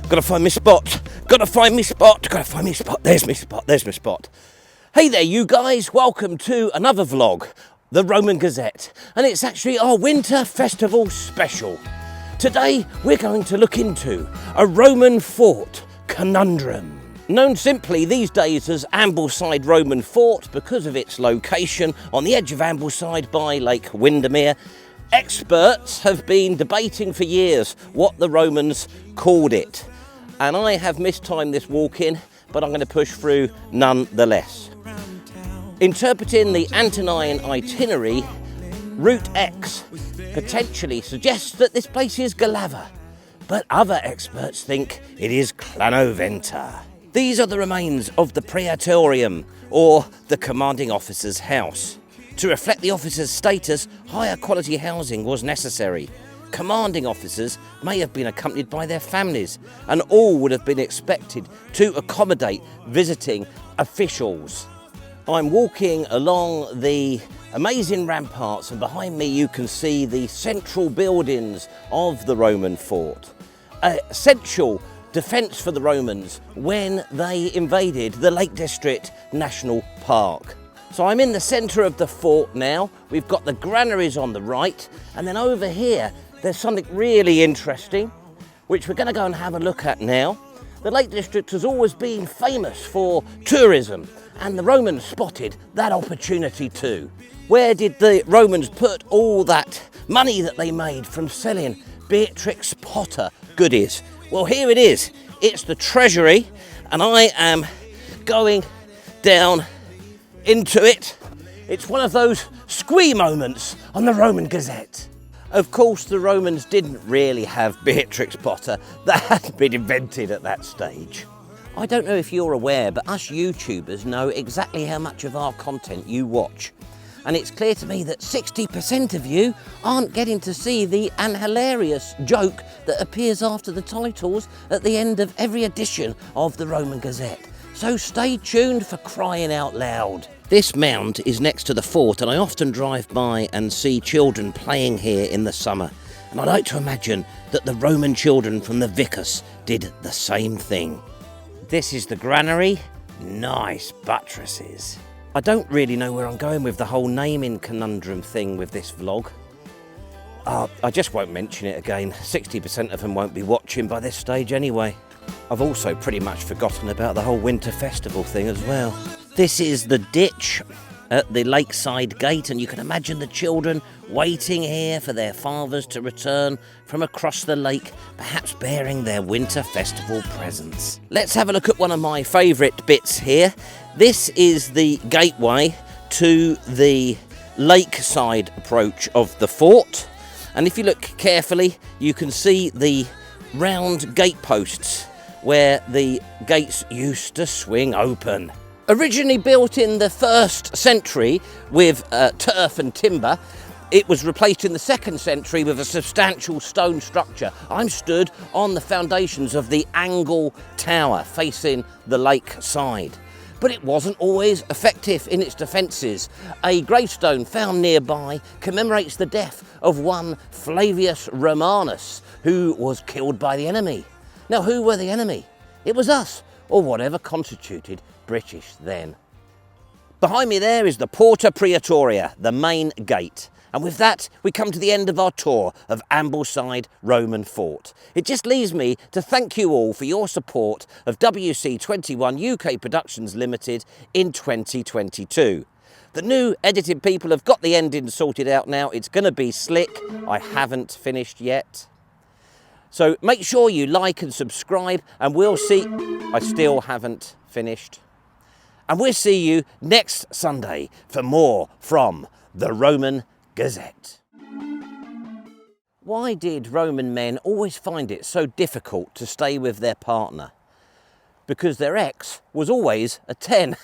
Gotta find my spot. Gotta find my spot. Gotta find my spot. There's my spot. There's my spot. Hey there, you guys. Welcome to another vlog, the Roman Gazette. And it's actually our winter festival special. Today, we're going to look into a Roman fort conundrum. Known simply these days as Ambleside Roman Fort because of its location on the edge of Ambleside by Lake Windermere. Experts have been debating for years what the Romans called it. And I have mistimed this walk-in, but I'm going to push through nonetheless. Interpreting the Antonine itinerary, Route X potentially suggests that this place is Galava, but other experts think it is Clanoventa. These are the remains of the Praetorium, or the commanding officer's house. To reflect the officer's status, higher quality housing was necessary. Commanding officers may have been accompanied by their families, and all would have been expected to accommodate visiting officials. I'm walking along the amazing ramparts, and behind me you can see the central buildings of the Roman fort. Essential defence for the Romans when they invaded the Lake District National Park. So I'm in the centre of the fort now. We've got the granaries on the right, and then over here there's something really interesting which we're going to go and have a look at now. The Lake District has always been famous for tourism, and the Romans spotted that opportunity too. Where did the Romans put all that money that they made from selling Beatrix Potter goodies? Well, here it is. It's the treasury, and I am going down into it. It's one of those squee moments on the Roman Gazette. Of course, the Romans didn't really have Beatrix Potter. That hadn't been invented at that stage. I don't know if you're aware, but us YouTubers know exactly how much of our content you watch. And it's clear to me that 60% of you aren't getting to see the hilarious joke that appears after the titles at the end of every edition of the Roman Gazette. So stay tuned, for crying out loud. This mound is next to the fort, and I often drive by and see children playing here in the summer. And I like to imagine that the Roman children from the Vicus did the same thing. This is the granary. Nice buttresses. I don't really know where I'm going with the whole naming conundrum thing with this vlog. I just won't mention it again. 60% of them won't be watching by this stage anyway. I've also pretty much forgotten about the whole winter festival thing as well. This is the ditch at the lakeside gate, and you can imagine the children waiting here for their fathers to return from across the lake, perhaps bearing their winter festival presents. Let's have a look at one of my favourite bits here. This is the gateway to the lakeside approach of the fort, and if you look carefully you can see the round gate posts where the gates used to swing open. Originally built in the 1st century with turf and timber, it was replaced in the 2nd century with a substantial stone structure. I'm stood on the foundations of the angle tower facing the lake side. But it wasn't always effective in its defences. A gravestone found nearby commemorates the death of one Flavius Romanus, who was killed by the enemy. Now, who were the enemy? It was us, or whatever constituted British then. Behind me there is the Porta Praetoria, the main gate. And with that, we come to the end of our tour of Ambleside Roman Fort. It just leaves me to thank you all for your support of WC21 UK Productions Limited in 2022. The new edited people have got the ending sorted out now. It's going to be slick. I haven't finished yet. So make sure you like and subscribe, and we'll see... I still haven't finished. And we'll see you next Sunday for more from the Roman Gazette. Why did Roman men always find it so difficult to stay with their partner? Because their ex was always a 10.